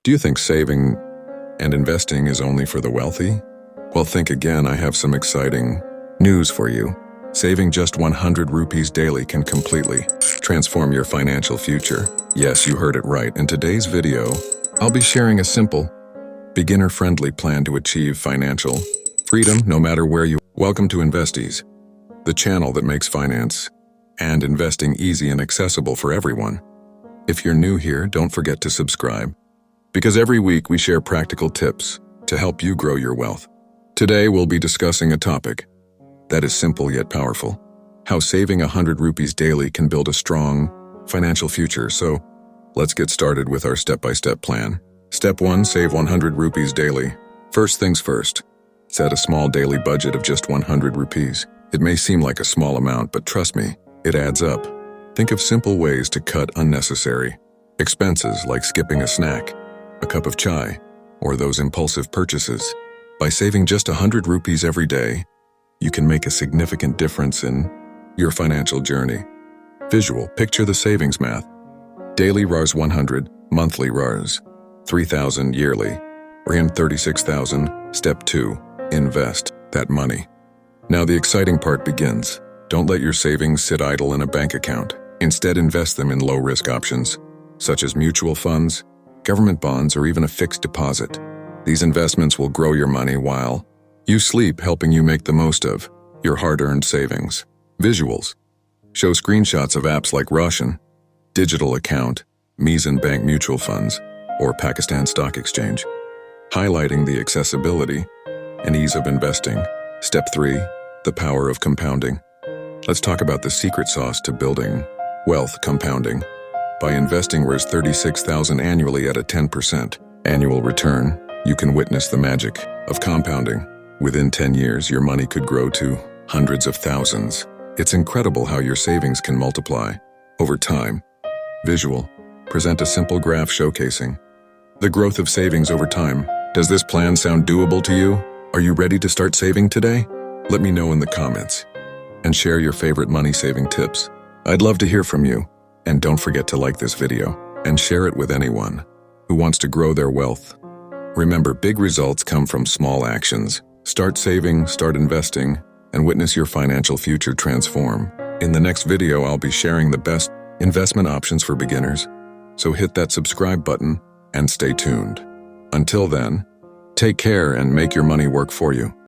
Do you think saving and investing is only for the wealthy? Well, think again. I have some exciting news for you. Saving just 100 rupees daily can completely transform your financial future. Yes, you heard it right. In today's video, I'll be sharing a simple, beginner-friendly plan to achieve financial freedom no matter where you are. Welcome to Investies, the channel that makes finance and investing easy and accessible for everyone. If you're new here, don't forget to subscribe, because every week we share practical tips to help you grow your wealth. Today we'll be discussing a topic that is simple yet powerful: how saving 100 rupees daily can build a strong financial future. So let's get started with our step-by-step plan. Step 1, save 100 rupees daily. First things first, set a small daily budget of just 100 rupees. It may seem like a small amount, but trust me, it adds up. Think of simple ways to cut unnecessary expenses like skipping a snack, a cup of chai, or those impulsive purchases. By saving just 100 rupees every day, you can make a significant difference in your financial journey. Visual, picture the savings math. Daily RARs 100, monthly RARs 3,000, yearly RAN 36,000. Step 2, invest that money. Now the exciting part begins. Don't let your savings sit idle in a bank account. Instead, invest them in low-risk options, such as mutual funds, government bonds, or even a fixed deposit. These investments will grow your money while you sleep, helping you make the most of your hard-earned savings. Visuals, show screenshots of apps like Russian Digital Account, Mizan Bank Mutual Funds, or Pakistan Stock Exchange, highlighting the accessibility and ease of investing. Step 3, the power of compounding. Let's talk about the secret sauce to building wealth: compounding. By investing RARs 36,000 annually at a 10% annual return, you can witness the magic of compounding. Within 10 years, your money could grow to hundreds of thousands. It's incredible how your savings can multiply over time. Visual, present a simple graph showcasing the growth of savings over time. Does this plan sound doable to you? Are you ready to start saving today? Let me know in the comments and share your favorite money-saving tips. I'd love to hear from you. And don't forget to like this video and share it with anyone who wants to grow their wealth. Remember, big results come from small actions. Start saving, start investing, and witness your financial future transform. In the next video, I'll be sharing the best investment options for beginners. So hit that subscribe button and stay tuned. Until then, take care and make your money work for you.